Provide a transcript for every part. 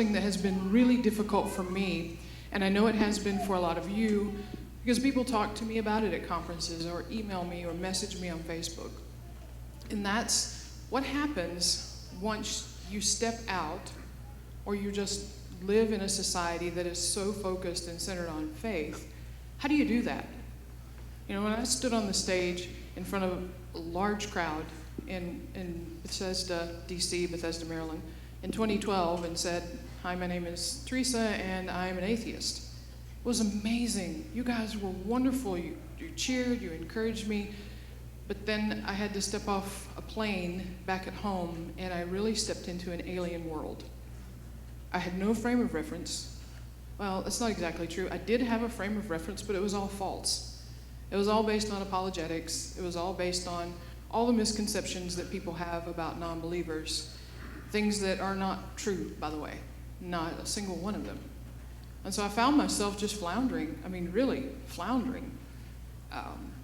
something that has been really difficult for me, and I know it has been for a lot of you, because people talk to me about it at conferences or email me or message me on Facebook. And that's what happens once you step out or you just live in a society that is so focused and centered on faith. How do you do that? You know, when I stood on the stage in front of a large crowd in Bethesda, DC, Bethesda, Maryland, in 2012 and said, "Hi, my name is Teresa and I'm an atheist." It was amazing. You guys were wonderful. You cheered, you encouraged me. But then I had to step off a plane back at home, and I really stepped into an alien world. I had no frame of reference. Well, that's not exactly true. I did have a frame of reference, but it was all false. It was all based on apologetics. It was all based on all the misconceptions that people have about non-believers, things that are not true, by the way, not a single one of them. And so I found myself just floundering, really floundering,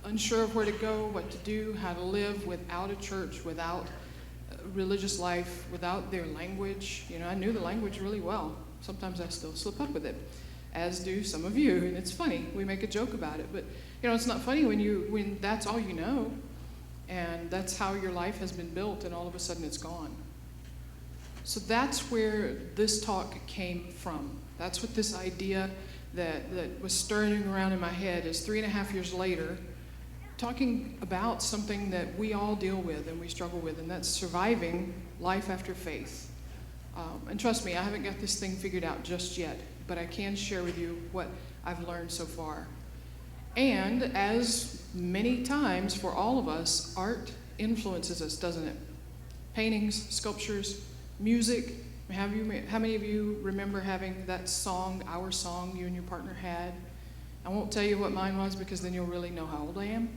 unsure of where to go, what to do, how to live without a church, without a religious life, without their language. You know, I knew the language really well. Sometimes I still slip up with it, as do some of you, and it's funny. We make a joke about it, but you know, it's not funny when that's all you know, and that's how your life has been built, and all of a sudden it's gone. So that's where this talk came from. That's what this idea that was stirring around in my head is 3.5 years later, talking about something that we all deal with and we struggle with, and that's surviving life after faith. And trust me, I haven't got this thing figured out just yet, but I can share with you what I've learned so far. And as many times for all of us, art influences us, doesn't it? Paintings, sculptures, music. How many of you remember having that song, Our Song, you and your partner had? I won't tell you what mine was because then you'll really know how old I am.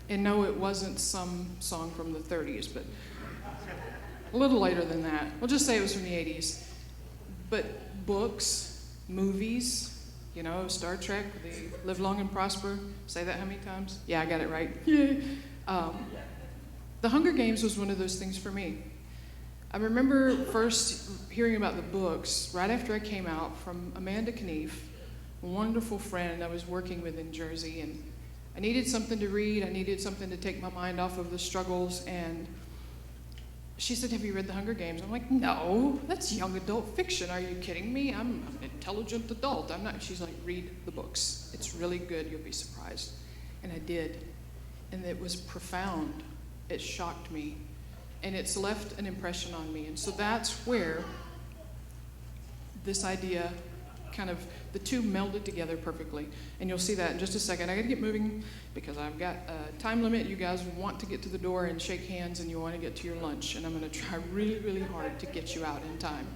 And no, it wasn't some song from the 30s, but a little later than that. We'll just say it was from the 80s. But books, movies, you know, Star Trek, the Live Long and Prosper. Say that how many times? Yeah, I got it right. The Hunger Games was one of those things for me. I remember first hearing about the books right after I came out from Amanda Knief, a wonderful friend I was working with in Jersey, and I needed something to read. I needed something to take my mind off of the struggles, and she said, "Have you read The Hunger Games?" I'm like, "No, that's young adult fiction. Are you kidding me? I'm an intelligent adult. I'm not." She's like, "Read the books. It's really good. You'll be surprised." And I did, and it was profound. It shocked me. And it's left an impression on me. And so that's where this idea kind of, the two melded together perfectly. And you'll see that in just a second. I gotta get moving because I've got a time limit. You guys want to get to the door and shake hands and you want to get to your lunch. And I'm gonna try really, really hard to get you out in time.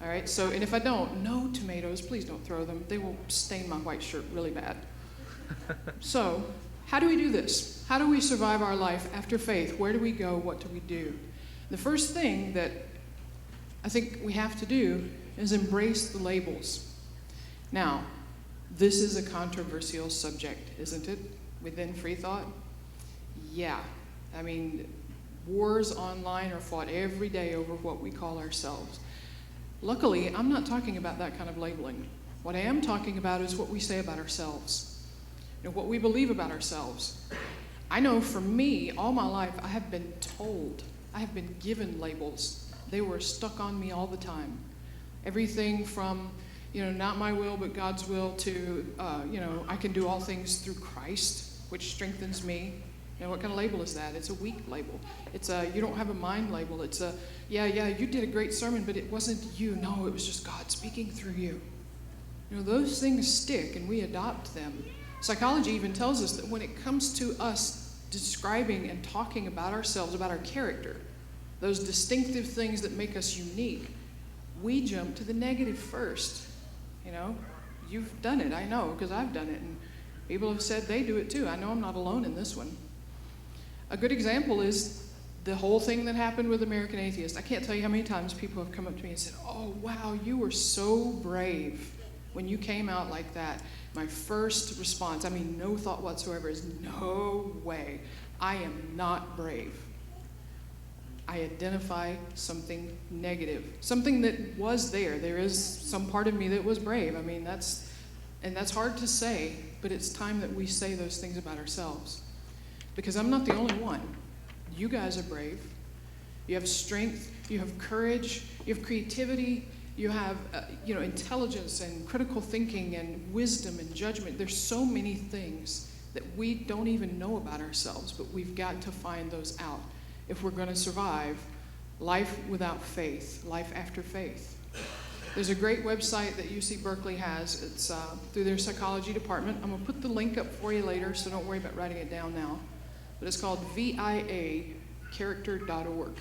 All right, so, and if I don't, no tomatoes, please don't throw them. They will stain my white shirt really bad. So, how do we do this? How do we survive our life after faith? Where do we go? What do we do? The first thing that I think we have to do is embrace the labels. Now, this is a controversial subject, isn't it, within free thought? Yeah. I mean, wars online are fought every day over what we call ourselves. Luckily, I'm not talking about that kind of labeling. What I am talking about is what we say about ourselves. You know, what we believe about ourselves. I know for me, all my life, I have been told, I have been given labels. They were stuck on me all the time. Everything from, you know, not my will, but God's will to, you know, I can do all things through Christ, which strengthens me. You know, what kind of label is that? It's a weak label. It's a, you don't have a mind label. It's a, yeah, you did a great sermon, but it wasn't you. No, it was just God speaking through you. You know, those things stick and we adopt them. Psychology even tells us that when it comes to us describing and talking about ourselves, about our character, those distinctive things that make us unique, we jump to the negative first. You know, you've done it, I know, because I've done it, and people have said they do it too. I know I'm not alone in this one. A good example is the whole thing that happened with American Atheist. I can't tell you how many times people have come up to me and said, "Oh, wow, you were so brave when you came out like that." My first response, I mean, no thought whatsoever, is no way. I am not brave. I identify something negative, something that was there. There is some part of me that was brave. I mean, that's hard to say, but it's time that we say those things about ourselves. Because I'm not the only one. You guys are brave. You have strength, you have courage, you have creativity, you have intelligence and critical thinking and wisdom and judgment. There's so many things that we don't even know about ourselves, but we've got to find those out if we're going to survive life without faith, life after faith. There's a great website that UC Berkeley has. It's through their psychology department. I'm going to put the link up for you later, so don't worry about writing it down now. But it's called viacharacter.org.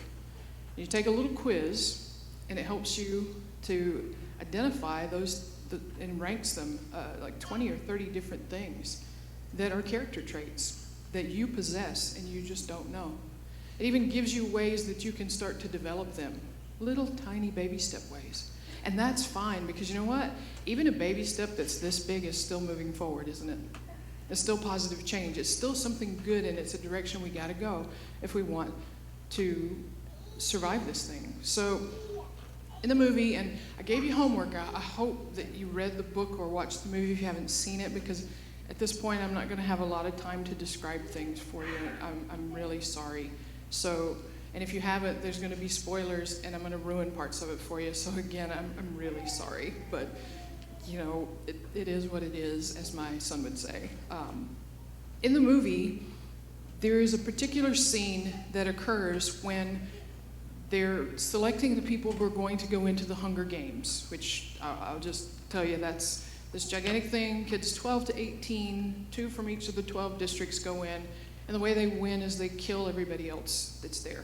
You take a little quiz, and it helps you to identify those and ranks them like 20 or 30 different things that are character traits that you possess and you just don't know. It even gives you ways that you can start to develop them, little tiny baby step ways. And that's fine, because you know what? Even a baby step that's this big is still moving forward, isn't it? It's still positive change. It's still something good, and it's a direction we got to go if we want to survive this thing. So in the movie, and I gave you homework. I hope that you read the book or watched the movie if you haven't seen it, because at this point I'm not going to have a lot of time to describe things for you. I'm really sorry. So, and if you haven't, there's going to be spoilers, and I'm going to ruin parts of it for you. So again, I'm really sorry, but it is what it is, as my son would say. In the movie, there is a particular scene that occurs when they're selecting the people who are going to go into the Hunger Games, which I'll just tell you, that's this gigantic thing. Kids 12 to 18, 2 from each of the 12 districts go in, and the way they win is they kill everybody else that's there.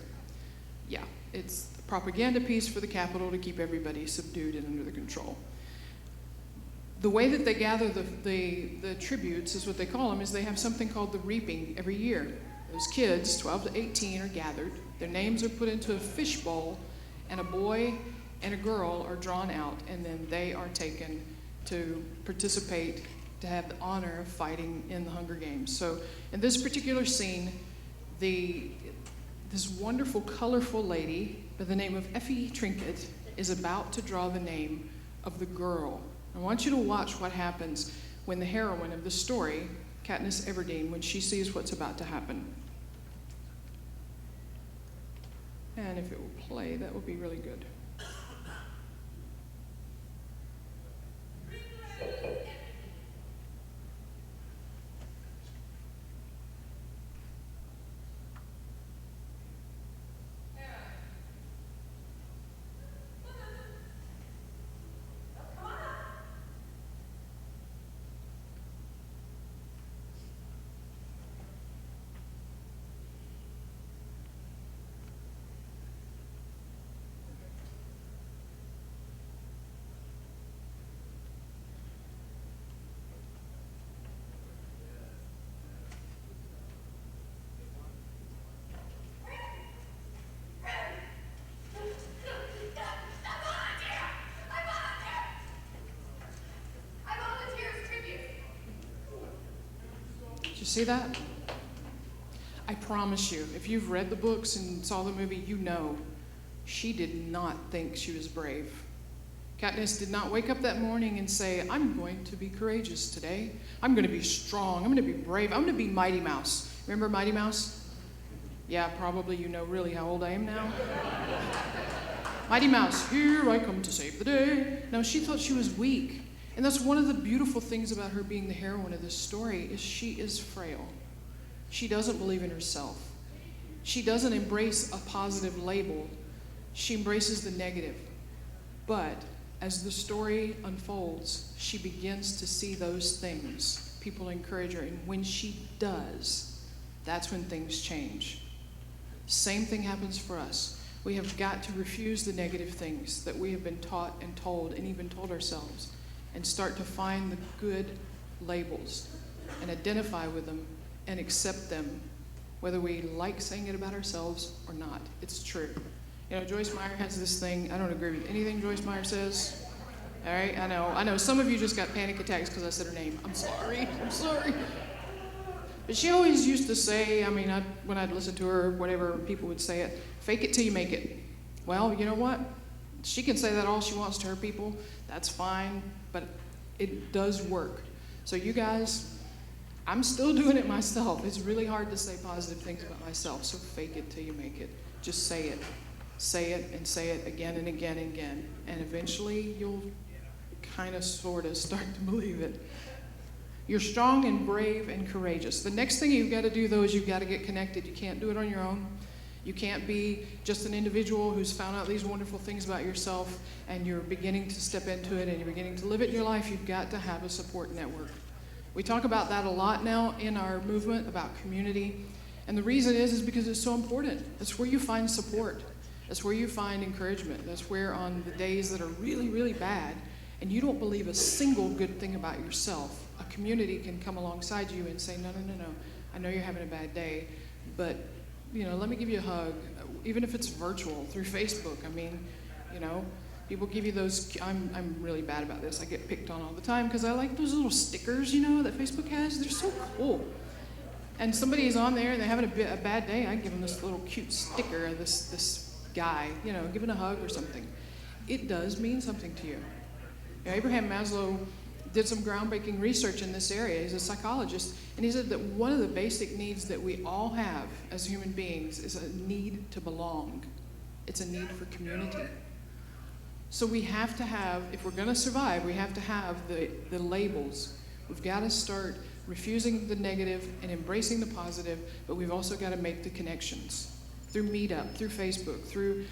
Yeah, it's a propaganda piece for the Capitol to keep everybody subdued and under the control. The way that they gather the tributes, is what they call them, is they have something called the reaping every year. Those kids, 12 to 18, are gathered. Their names are put into a fishbowl, and a boy and a girl are drawn out, and then they are taken to participate, to have the honor of fighting in the Hunger Games. So in this particular scene, this wonderful, colorful lady by the name of Effie Trinket is about to draw the name of the girl. I want you to watch what happens when the heroine of the story, Katniss Everdeen, when she sees what's about to happen. And if it will play, that would be really good. You see that? I promise you, if you've read the books and saw the movie, you know she did not think she was brave. Katniss did not wake up that morning and say, I'm going to be courageous today. I'm going to be strong. I'm going to be brave. I'm going to be Mighty Mouse. Remember Mighty Mouse? Yeah, probably you know really how old I am now. Mighty Mouse, here I come to save the day. No, she thought she was weak. And that's one of the beautiful things about her being the heroine of this story, is she is frail. She doesn't believe in herself. She doesn't embrace a positive label. She embraces the negative. But as the story unfolds, she begins to see those things. People encourage her, and when she does, that's when things change. Same thing happens for us. We have got to refuse the negative things that we have been taught and told, and even told ourselves, and start to find the good labels and identify with them and accept them, whether we like saying it about ourselves or not. It's true. You know, Joyce Meyer has this thing. I don't agree with anything Joyce Meyer says. All right, I know. Some of you just got panic attacks because I said her name. I'm sorry. But she always used to say, when I'd listen to her, whatever people would say it, fake it till you make it. Well, you know what? She can say that all she wants to her people. That's fine, but it does work. So you guys, I'm still doing it myself. It's really hard to say positive things about myself, so fake it till you make it. Just say it. Say it and say it again and again and again. And eventually you'll kind of, sort of start to believe it. You're strong and brave and courageous. The next thing you've got to do, though, is you've got to get connected. You can't do it on your own. You can't be just an individual who's found out these wonderful things about yourself and you're beginning to step into it and you're beginning to live it in your life. You've got to have a support network. We talk about that a lot now in our movement about community. And the reason is because it's so important. That's where you find support. That's where you find encouragement. That's where on the days that are really, really bad and you don't believe a single good thing about yourself, a community can come alongside you and say, no, I know you're having a bad day, but let me give you a hug, even if it's virtual through Facebook. People give you those. I'm really bad about this. I get picked on all the time because I like those little stickers, that Facebook has. They're so cool. And somebody's on there and they're having a bad day. I give them this little cute sticker of this guy, giving a hug or something. It does mean something to you. Abraham Maslow did some groundbreaking research in this area. He's a psychologist, and he said that one of the basic needs that we all have as human beings is a need to belong. It's a need for community. So we have to have, if we're going to survive, we have to have the labels. We've got to start refusing the negative and embracing the positive, but we've also got to make the connections through Meetup, through Facebook, through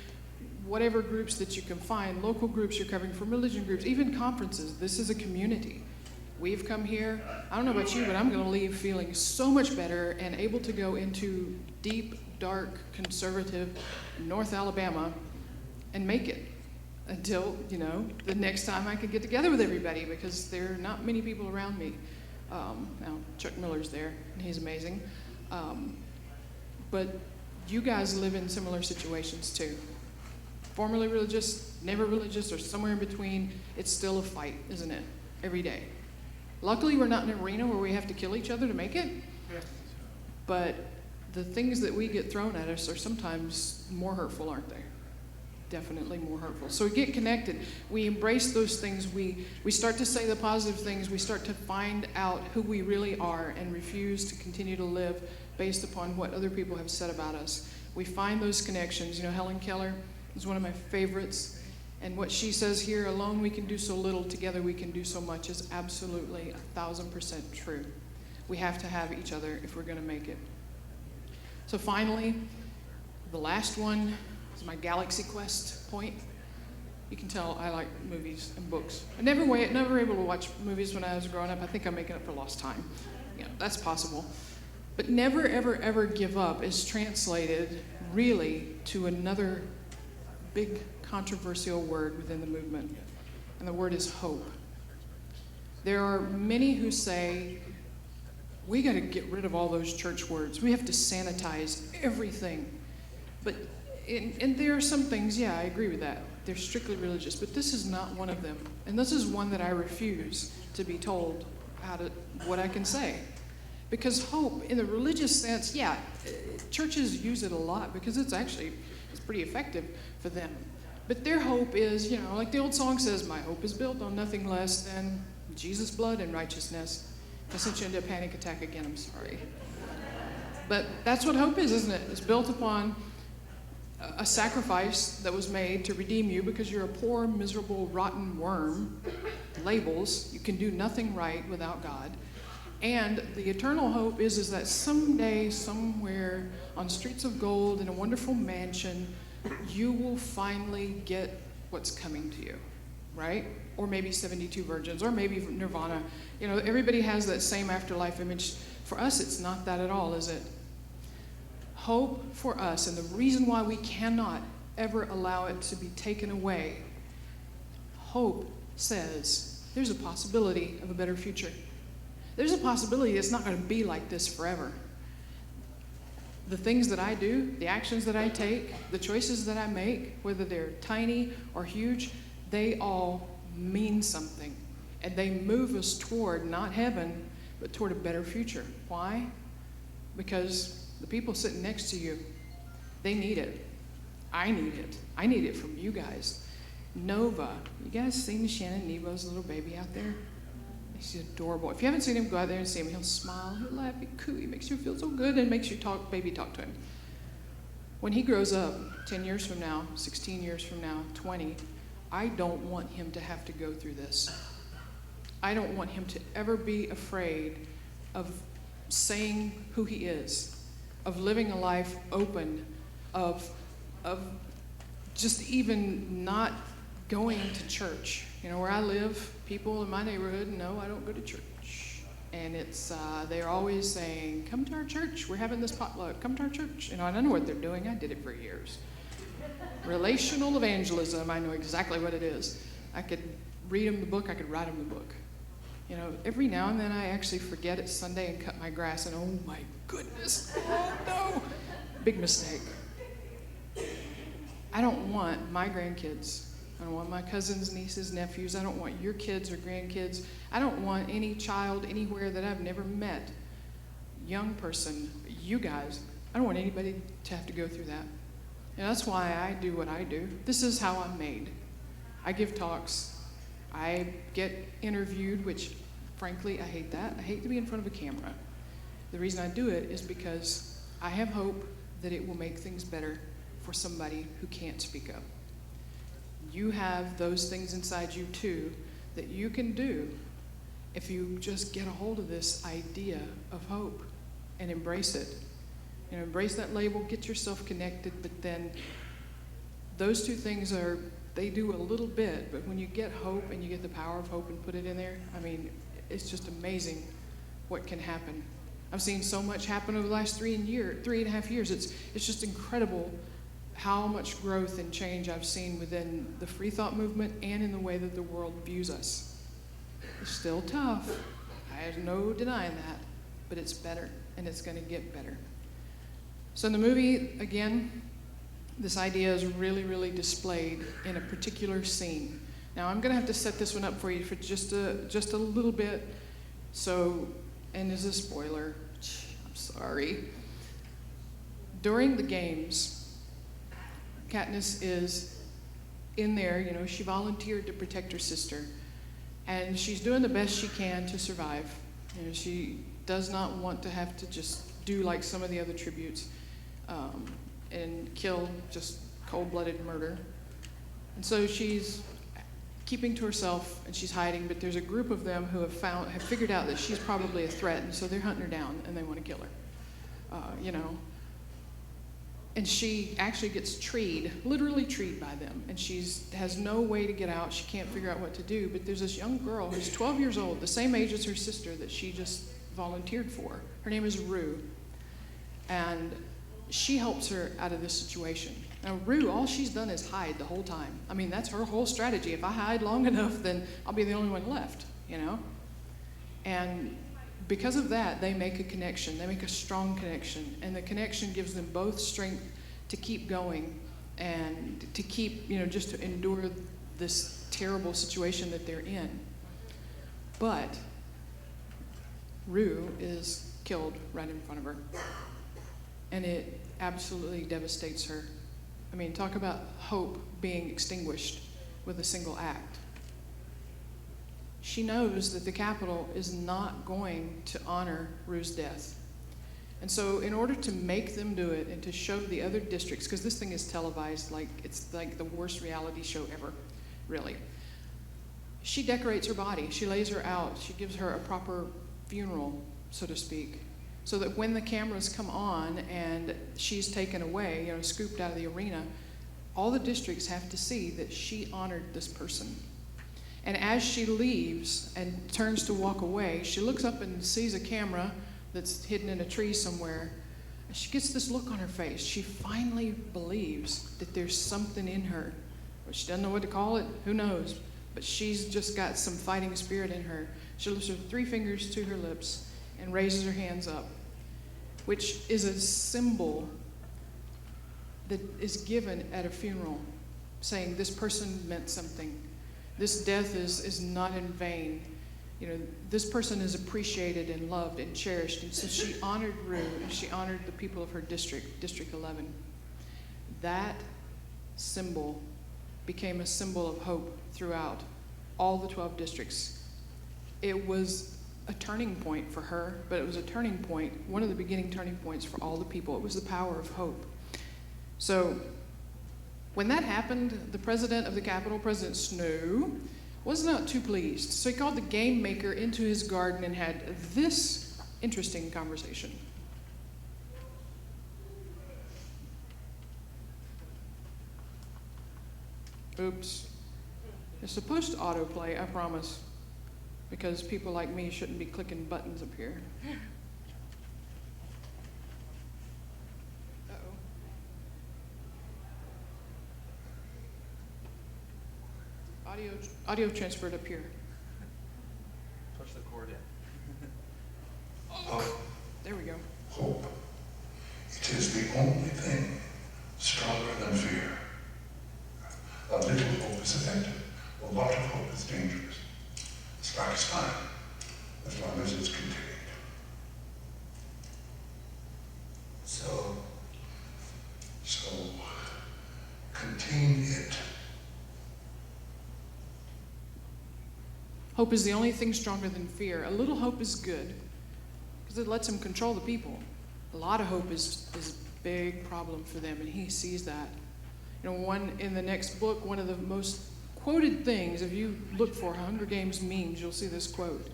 whatever groups that you can find, local groups you're covering, from religion groups, even conferences. This is a community. We've come here, I don't know about you, but I'm going to leave feeling so much better and able to go into deep, dark, conservative North Alabama and make it until, the next time I can get together with everybody, because there are not many people around me. Now, Chuck Miller's there, and he's amazing. But you guys live in similar situations too. Formerly religious, never religious, or somewhere in between, it's still a fight, isn't it? Every day. Luckily, we're not in an arena where we have to kill each other to make it. But the things that we get thrown at us are sometimes more hurtful, aren't they? Definitely more hurtful. So we get connected. We embrace those things. We start to say the positive things. We start to find out who we really are and refuse to continue to live based upon what other people have said about us. We find those connections. Helen Keller is one of my favorites. And what she says here, alone we can do so little, together we can do so much, is absolutely 1,000% true. We have to have each other if we're going to make it. So finally, the last one is my Galaxy Quest point. You can tell I like movies and books. I never able to watch movies when I was growing up. I think I'm making up for lost time. That's possible. But never, ever, ever give up is translated really to another big controversial word within the movement, and the word is hope. There are many who say, we got to get rid of all those church words. We have to sanitize everything. But, and there are some things, yeah, I agree with that. They're strictly religious, but this is not one of them. And this is one that I refuse to be told what I can say. Because hope, in the religious sense, yeah, churches use it a lot because it's pretty effective for them. But their hope is, like the old song says, my hope is built on nothing less than Jesus' blood and righteousness. I sent you into a panic attack again, I'm sorry. But that's what hope is, isn't it? It's built upon a sacrifice that was made to redeem you because you're a poor, miserable, rotten worm. Labels, you can do nothing right without God. And the eternal hope is that someday, somewhere, on streets of gold in a wonderful mansion, you will finally get what's coming to you, right? Or maybe 72 virgins, or maybe nirvana. Everybody has that same afterlife image. For us, it's not that at all, is it? Hope for us, and the reason why we cannot ever allow it to be taken away, hope says there's a possibility of a better future. There's a possibility it's not going to be like this forever. The things that I do, the actions that I take, the choices that I make, whether they're tiny or huge, they all mean something. And they move us toward not heaven, but toward a better future. Why? because the people sitting next to you, they need it. I need it. I need it from you guys. Nova, you guys seen Shannon Nevo's little baby out there? He's adorable. If you haven't seen him, go out there and see him. He'll smile, he'll laugh, he'll coo. He makes you feel so good and makes you talk to him. When he grows up, 10 years from now, 16 years from now, 20, I don't want him to have to go through this. I don't want him to ever be afraid of saying who he is, of living a life open, of just even not going to church. You know, where I live, people in my neighborhood know I don't go to church. And it's, they're always saying, come to our church. We're having this potluck. Come to our church. You know, and I know what they're doing. I did it for years. Relational evangelism, I know exactly what it is. I could read them the book. I could write them the book. You know, every now and then I actually forget it's Sunday and cut my grass, and oh my goodness, oh no, big mistake. I don't want my grandkids, I don't want my cousins, nieces, nephews, I don't want your kids or grandkids, I don't want any child anywhere that I've never met, young person, you guys, I don't want anybody to have to go through that. And that's why I do what I do. This is how I'm made. I give talks, I get interviewed, which frankly, I hate that. I hate to be in front of a camera. The reason I do it is because I have hope that it will make things better for somebody who can't speak up. You have those things inside you too that you can do if you just get a hold of this idea of hope and embrace it. You know, embrace that label, get yourself connected, but then those two things they do a little bit, but when you get hope and you get the power of hope and put it in there, I mean, it's just amazing what can happen. I've seen so much happen over the last 3.5 years. It's just incredible how much growth and change I've seen within the free thought movement and in the way that the world views us. It's still tough. I have no denying that, but it's better, and it's going to get better. So in the movie, again, this idea is really, really displayed in a particular scene. Now, I'm going to have to set this one up for you for just a little bit. So, and as a spoiler, I'm sorry. During the games, Katniss is in there. You know, she volunteered to protect her sister, and she's doing the best she can to survive. You know, she does not want to have to just do like some of the other tributes and kill, just cold-blooded murder. And so she's keeping to herself, and she's hiding, but there's a group of them who have figured out that she's probably a threat, and so they're hunting her down, and they want to kill her, you know. And she actually gets literally treed by them, and she has no way to get out. She can't figure out what to do, but there's this young girl who's 12 years old, the same age as her sister that she just volunteered for. Her name is Rue, and she helps her out of this situation. Now, Rue, all she's done is hide the whole time. I mean, that's her whole strategy. If I hide long enough, then I'll be the only one left, you know? And because of that, they make a connection. They make a strong connection. And the connection gives them both strength to keep going and to keep, you know, just to endure this terrible situation that they're in. But Rue is killed right in front of her. And it absolutely devastates her. I mean, talk about hope being extinguished with a single act. She knows that the Capitol is not going to honor Rue's death. And so in order to make them do it and to show the other districts, because this thing is televised like it's like the worst reality show ever, really. She decorates her body. She lays her out. She gives her a proper funeral, so to speak, so that when the cameras come on and she's taken away, you know, scooped out of the arena, all the districts have to see that she honored this person. And as she leaves and turns to walk away, she looks up and sees a camera that's hidden in a tree somewhere. And she gets this look on her face. She finally believes that there's something in her. But she doesn't know what to call it. Who knows? But she's just got some fighting spirit in her. She lifts her 3 fingers to her lips and raises her hands up, which is a symbol that is given at a funeral, saying this person meant something. This death is not in vain. this person is appreciated and loved and cherished. And so she honored Rue, and she honored the people of her district, District 11. That symbol became a symbol of hope throughout all the 12 districts. It was a turning point for her, but it was a turning point, one of the beginning turning points for all the people. It was the power of hope. So when that happened, the president of the Capitol, President Snow, was not too pleased. So he called the game maker into his garden and had this interesting conversation. Oops. It's supposed to autoplay, I promise, because people like me shouldn't be clicking buttons up here. Audio transferred up here. Push the cord in. Oh, there we go. Hope. It is the only thing stronger than fear. A little hope is effective. A lot of hope is dangerous. The spark is fine, as long as it's contained. So contain it. Hope is the only thing stronger than fear. A little hope is good because it lets him control the people. A lot of hope is a big problem for them, and he sees that. In the next book, one of the most quoted things, if you look for Hunger Games memes, you'll see this quote.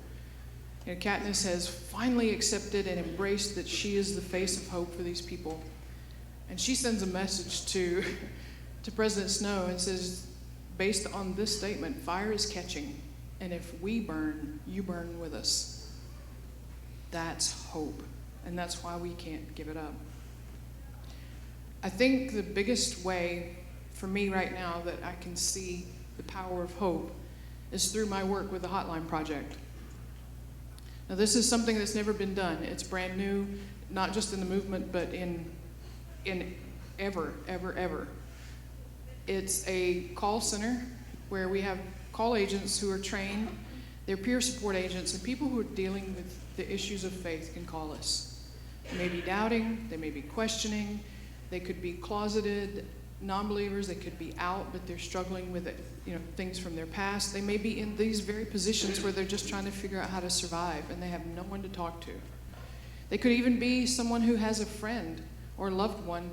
Katniss has finally accepted and embraced that she is the face of hope for these people. And she sends a message to President Snow and says, based on this statement, fire is catching. And if we burn, you burn with us. That's hope. And that's why we can't give it up. I think the biggest way for me right now that I can see the power of hope is through my work with the Hotline Project. Now, this is something that's never been done. It's brand new, not just in the movement, but in ever. It's a call center where we have call agents who are trained. They're peer support agents, and people who are dealing with the issues of faith can call us. They may be doubting, they may be questioning, they could be closeted non-believers, they could be out, but they're struggling with it, things from their past. They may be in these very positions where they're just trying to figure out how to survive, and they have no one to talk to. They could even be someone who has a friend or loved one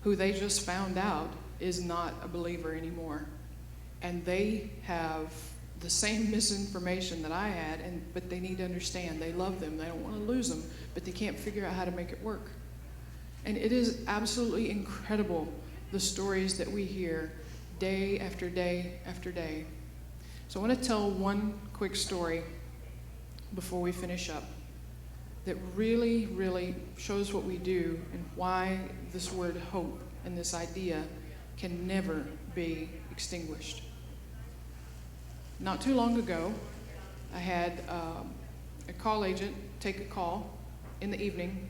who they just found out is not a believer anymore. And they have the same misinformation that I had, but they need to understand. They love them. They don't want to lose them, but they can't figure out how to make it work. And it is absolutely incredible, the stories that we hear day after day after day. So I want to tell one quick story before we finish up that really, really shows what we do and why this word hope and this idea can never be extinguished. Not too long ago, I had a call agent take a call in the evening.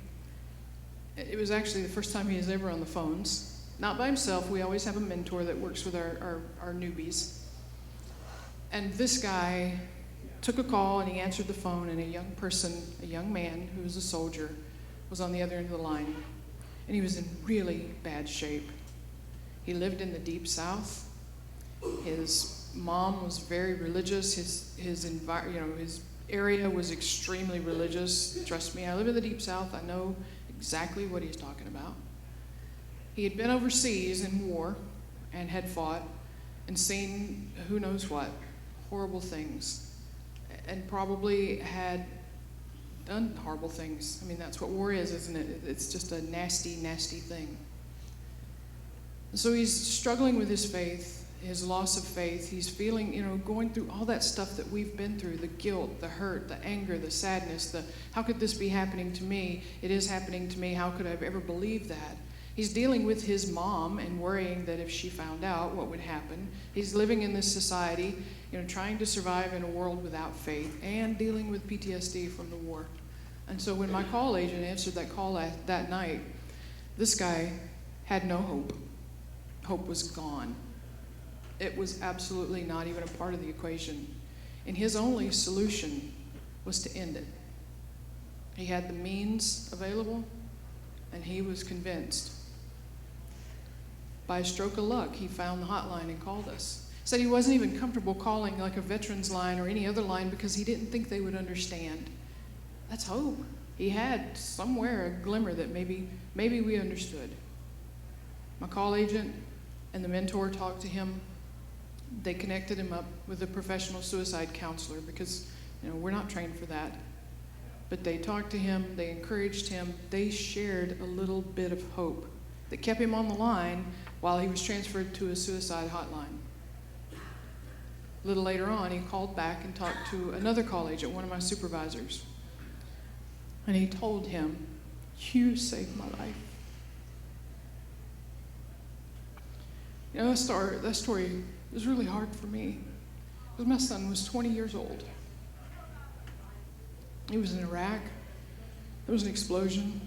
It was actually the first time he was ever on the phones. Not by himself. We always have a mentor that works with our newbies. And this guy took a call and he answered the phone, and a young man who was a soldier, was on the other end of the line. And he was in really bad shape. He lived in the Deep South. His mom was very religious. His area was extremely religious. Trust me, I live in the Deep South. I know exactly what he's talking about. He had been overseas in war and had fought and seen who knows what, horrible things, and probably had done horrible things. I mean, that's what war is, isn't it? It's just a nasty, nasty thing. So he's struggling with his faith, his loss of faith. He's feeling, going through all that stuff that we've been through, the guilt, the hurt, the anger, the sadness, how could this be happening to me? It is happening to me. How could I have ever believed that? He's dealing with his mom and worrying that if she found out, what would happen. He's living in this society, trying to survive in a world without faith and dealing with PTSD from the war. And so when my call agent answered that call that night, this guy had no hope. Hope was gone. It was absolutely not even a part of the equation. And his only solution was to end it. He had the means available, and he was convinced. By a stroke of luck, he found the hotline and called us. Said he wasn't even comfortable calling like a veterans line or any other line because he didn't think they would understand. That's hope. He had somewhere a glimmer that maybe we understood. My call agent and the mentor talked to him. They connected him up with a professional suicide counselor because, we're not trained for that. But they talked to him, they encouraged him, they shared a little bit of hope that kept him on the line while he was transferred to a suicide hotline. A little later on, he called back and talked to another call agent, one of my supervisors. And he told him, "You saved my life." That story was really hard for me because my son was 20 years old. He was in Iraq. There was an explosion.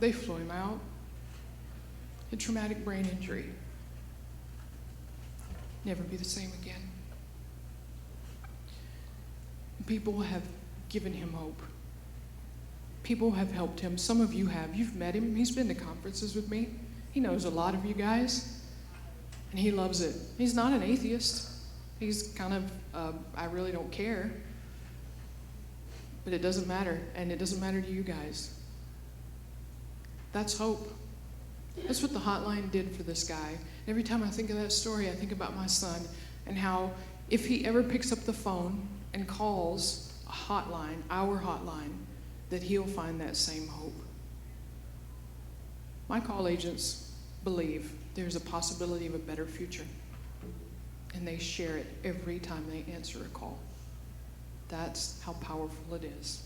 They flew him out. He had traumatic brain injury. Never be the same again. People have given him hope. People have helped him. Some of you have. You've met him. He's been to conferences with me. He knows a lot of you guys, and he loves it. He's not an atheist. He's kind of, I really don't care. But it doesn't matter, and it doesn't matter to you guys. That's hope. That's what the hotline did for this guy. Every time I think of that story, I think about my son and how if he ever picks up the phone and calls a hotline, our hotline, that he'll find that same hope. My call agents believe there's a possibility of a better future, and they share it every time they answer a call. That's how powerful it is.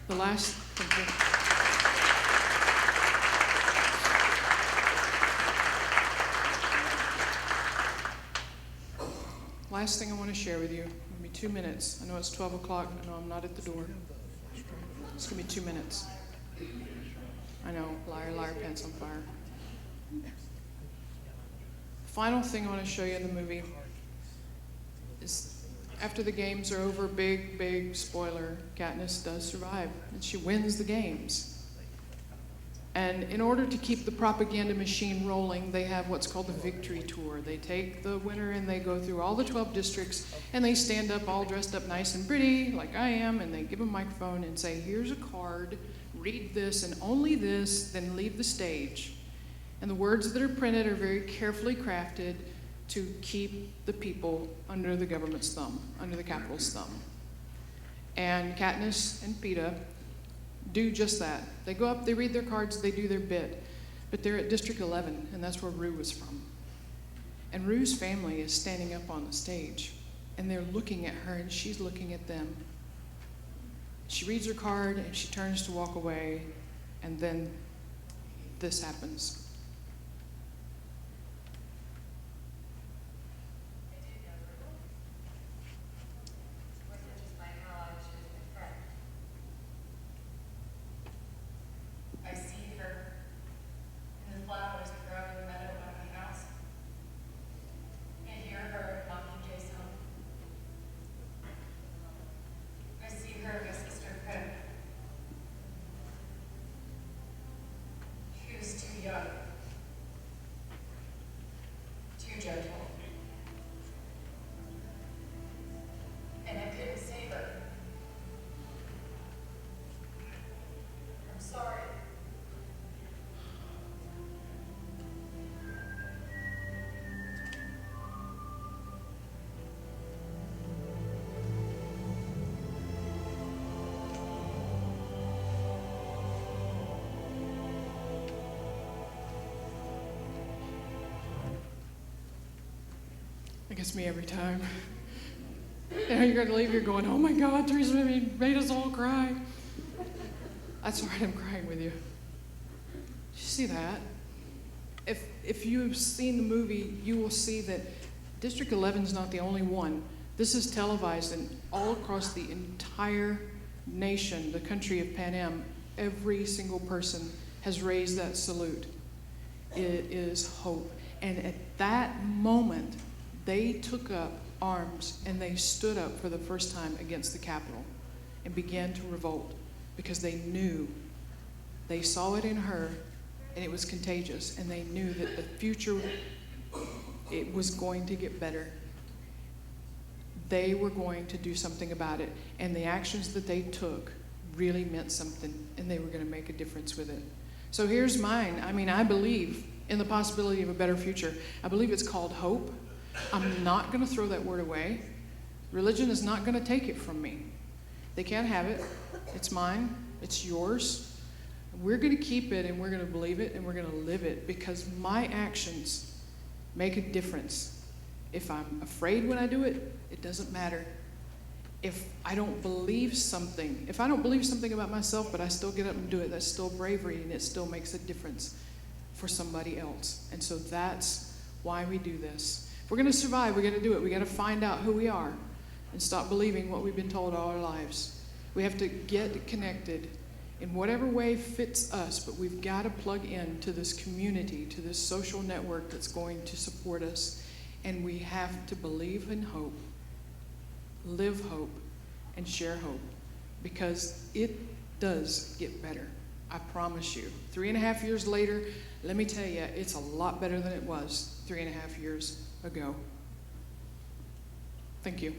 The last thing I want to share with you, give me 2 minutes. I know it's 12 o'clock, I know I'm not at the door. It's going to be 2 minutes. I know, liar, liar, pants on fire. Final thing I want to show you in the movie is after the games are over, big spoiler, Katniss does survive, and she wins the games. And in order to keep the propaganda machine rolling, they have what's called the victory tour. They take the winner and they go through all the 12 districts, and they stand up all dressed up nice and pretty, like I am, and they give a microphone and say, "Here's a card, read this and only this, then leave the stage." And the words that are printed are very carefully crafted to keep the people under the government's thumb, under the Capitol's thumb. And Katniss and Peeta do just that. They go up, they read their cards, they do their bit. But they're at District 11, and that's where Rue was from. And Rue's family is standing up on the stage, and they're looking at her, and she's looking at them. She reads her card, and she turns to walk away, and then this happens. It gets me every time. And you're going to leave here going, "Oh my God, Teresa made us all cry." That's right, I'm crying with you. Did you see that? If you have seen the movie, you will see that District 11 is not the only one. This is televised, and all across the entire nation, the country of Pan Am, every single person has raised that salute. It is hope. And at that moment, they took up arms and they stood up for the first time against the Capitol and began to revolt because they knew, they saw it in her and it was contagious, and they knew that the future, it was going to get better. They were going to do something about it, and the actions that they took really meant something, and they were going to make a difference with it. So here's mine. I mean, I believe in the possibility of a better future. I believe it's called hope. I'm not going to throw that word away. Religion is not going to take it from me. They can't have it. It's mine. It's yours. We're going to keep it, and we're going to believe it, and we're going to live it, because my actions make a difference. If I'm afraid when I do it, it doesn't matter. If I don't believe something about myself, but I still get up and do it, that's still bravery, and it still makes a difference for somebody else. And so that's why we do this. If we're going to survive, we got to do it. We got to find out who we are and stop believing what we've been told all our lives. We have to get connected in whatever way fits us, but we've got to plug in to this community, to this social network that's going to support us. And we have to believe in hope, live hope, and share hope, because it does get better. I promise you. 3.5 years later, let me tell you, it's a lot better than it was 3.5 years ago. Thank you.